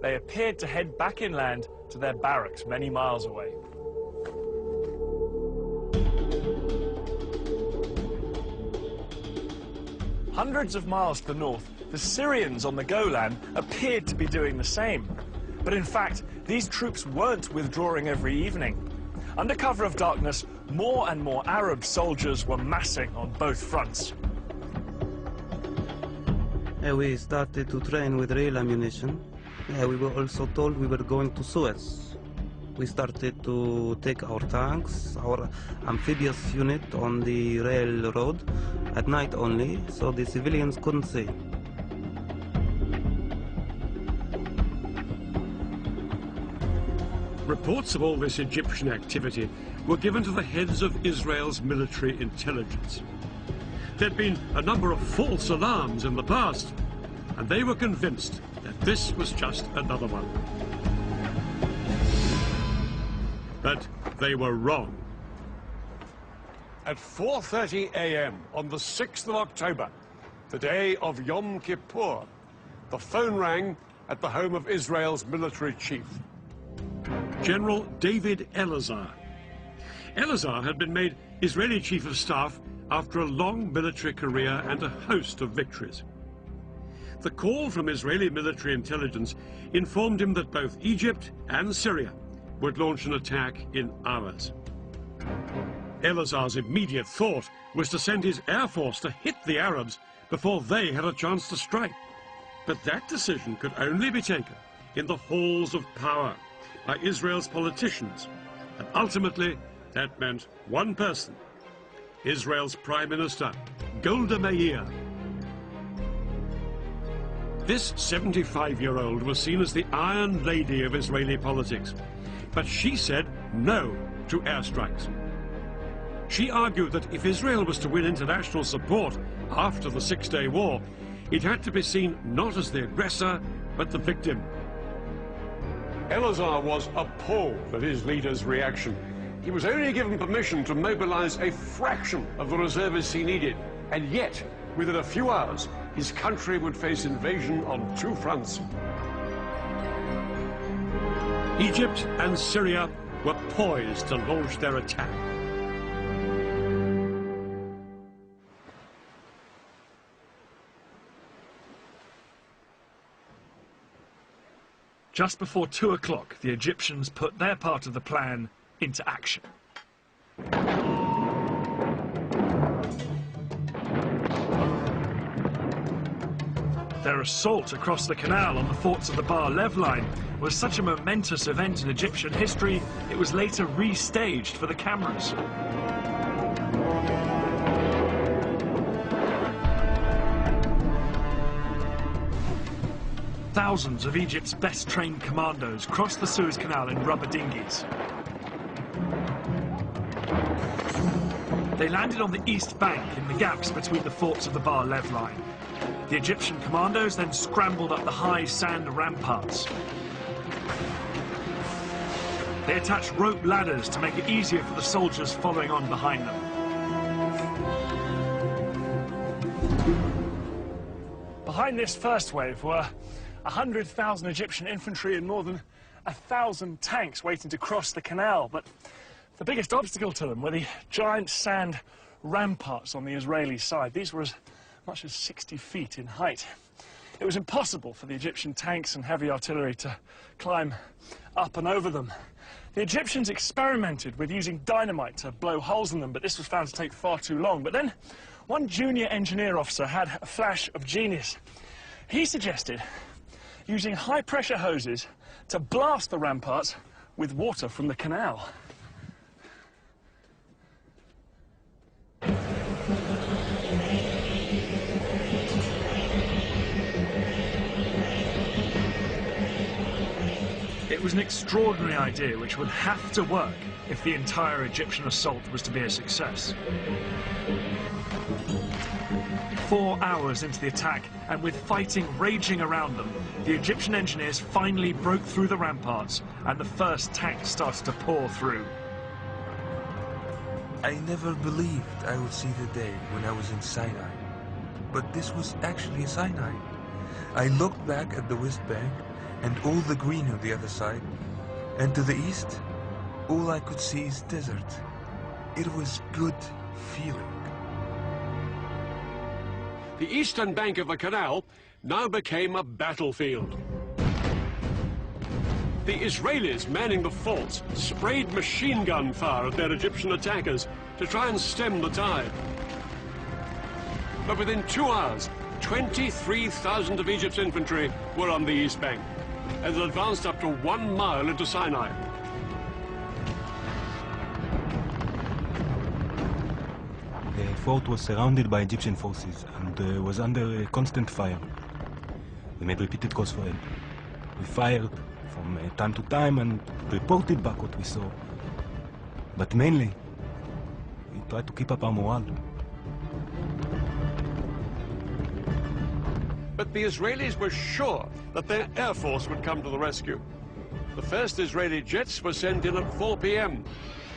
they appeared to head back inland to their barracks many miles away. Hundreds of miles to the north, the Syrians on the Golan appeared to be doing the same. But in fact, these troops weren't withdrawing every evening. Under cover of darkness, more and more Arab soldiers were massing on both fronts. We started to train with rail ammunition. We were also told we were going to Suez. We started to take our tanks, our amphibious unit on the railroad at night only, so the civilians couldn't see. Reports of all this Egyptian activity were given to the heads of Israel's military intelligence. There'd been a number of false alarms in the past, and they were convinced that this was just another one. But they were wrong. At 4:30 a.m. on the 6th of October, the day of Yom Kippur, the phone rang at the home of Israel's military chief. General David Elazar. Elazar had been made Israeli Chief of Staff after a long military career and a host of victories. The call from Israeli military intelligence informed him that both Egypt and Syria would launch an attack in hours. Elazar's immediate thought was to send his air force to hit the Arabs before they had a chance to strike. But that decision could only be taken in the halls of power by Israel's politicians, and ultimately that meant one person, Israel's Prime Minister, Golda Meir. This 75-year-old was seen as the Iron Lady of Israeli politics, but she said no to airstrikes. She argued that if Israel was to win international support after the Six-Day War, it had to be seen not as the aggressor, but the victim. Elazar was appalled at his leader's reaction. He was only given permission to mobilize a fraction of the reservists he needed, and yet, within a few hours, his country would face invasion on two fronts. Egypt and Syria were poised to launch their attack. Just before 2 o'clock, the Egyptians put their part of the plan into action. Their assault across the canal on the forts of the Bar-Lev line was such a momentous event in Egyptian history, it was later restaged for the cameras. Thousands of Egypt's best-trained commandos crossed the Suez Canal in rubber dinghies. They landed on the east bank in the gaps between the forts of the Bar-Lev line. The Egyptian commandos then scrambled up the high sand ramparts. They attached rope ladders to make it easier for the soldiers following on behind them. Behind this first wave were 100,000 Egyptian infantry and more than 1,000 tanks waiting to cross the canal, but the biggest obstacle to them were the giant sand ramparts on the Israeli side. These were as much as 60 feet in height. It was impossible for the Egyptian tanks and heavy artillery to climb up and over them. The Egyptians experimented with using dynamite to blow holes in them, but this was found to take far too long. But then one junior engineer officer had a flash of genius. He suggested using high-pressure hoses to blast the ramparts with water from the canal. It was an extraordinary idea which would have to work if the entire Egyptian assault was to be a success. 4 hours into the attack, and with fighting raging around them, the Egyptian engineers finally broke through the ramparts, and the first tanks started to pour through. I never believed I would see the day when I was in Sinai. But this was actually Sinai. I looked back at the West Bank, and all the green on the other side. And to the east, all I could see is desert. It was good feeling. The eastern bank of the canal now became a battlefield. The Israelis manning the forts sprayed machine gun fire at their Egyptian attackers to try and stem the tide. But within 2 hours, 23,000 of Egypt's infantry were on the east bank and had advanced up to 1 mile into Sinai. The fort was surrounded by Egyptian forces and was under constant fire. We made repeated calls for help. We fired from time to time and reported back what we saw. But mainly, we tried to keep up our morale. But the Israelis were sure that their air force would come to the rescue. The first Israeli jets were sent in at 4 p.m.,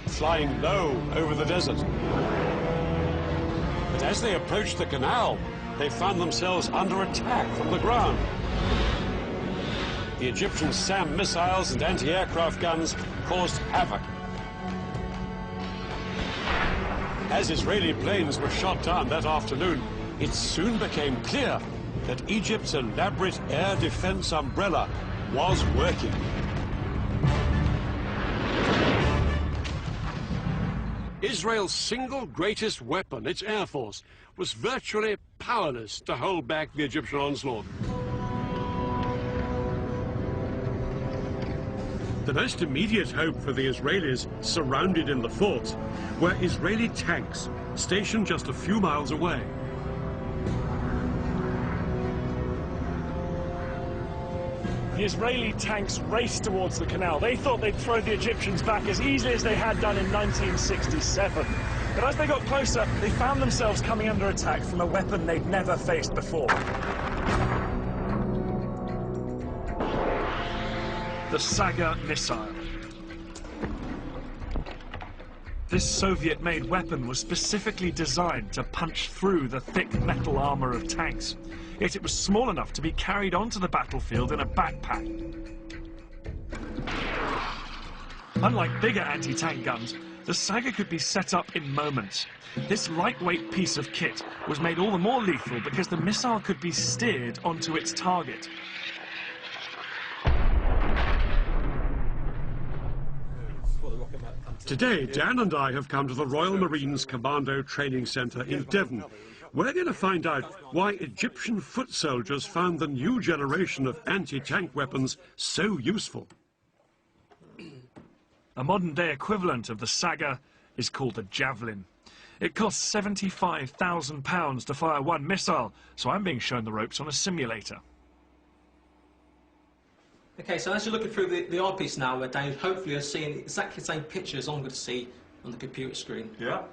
flying low over the desert. But as they approached the canal, they found themselves under attack from the ground. The Egyptian SAM missiles and anti-aircraft guns caused havoc. As Israeli planes were shot down that afternoon, it soon became clear that Egypt's elaborate air defense umbrella was working. Israel's single greatest weapon, its air force, was virtually powerless to hold back the Egyptian onslaught. The most immediate hope for the Israelis surrounded in the forts were Israeli tanks stationed just a few miles away. The Israeli tanks raced towards the canal. They thought they'd throw the Egyptians back as easily as they had done in 1967. But as they got closer, they found themselves coming under attack from a weapon they'd never faced before. The Saga missile. This Soviet-made weapon was specifically designed to punch through the thick metal armor of tanks. Yet it was small enough to be carried onto the battlefield in a backpack. Unlike bigger anti-tank guns, the Saga could be set up in moments. This lightweight piece of kit was made all the more lethal because the missile could be steered onto its target. Today, Dan and I have come to the Royal Marines Commando Training Centre in Devon. We're going to find out why Egyptian foot soldiers found the new generation of anti-tank weapons so useful. A modern-day equivalent of the Saga is called the Javelin. It costs £75,000 to fire one missile, so I'm being shown the ropes on a simulator. Okay, so as you're looking through the eyepiece now, Dave, hopefully you're seeing exactly the same pictures I'm going to see on the computer screen. Yeah.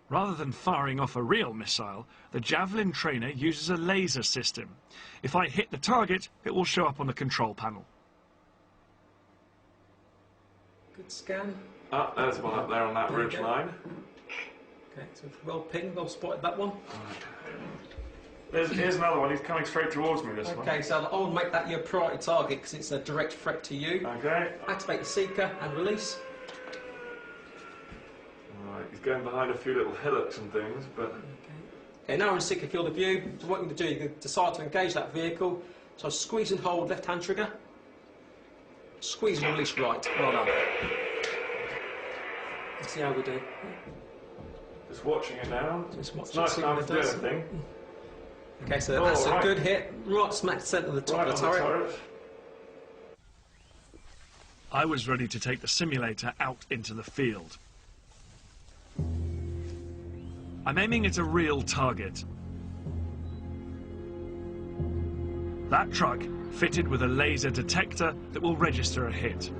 Rather than firing off a real missile, the Javelin trainer uses a laser system. If I hit the target, it will show up on the control panel. Good scan. Oh, there's one up there on that ridge line. Okay, so well pinged, well spotted that one. Here's another one, he's coming straight towards me, this one. Okay, so I'll make that your priority target because it's a direct threat to you. Okay. Activate the seeker and release. Right, he's going behind a few little hillocks and things, but... Okay, now we're in seeker field of view. So what you're going to do, you're going to decide to engage that vehicle. So squeeze and hold left-hand trigger. Squeeze and release right. Well done. Let's see how we do. Just watching it now. Just watch it's nice it, time to do anything. Okay, so that's a good hit. Right smack centre of the top of the turret. I was ready to take the simulator out into the field. I'm aiming at a real target. That truck fitted with a laser detector that will register a hit.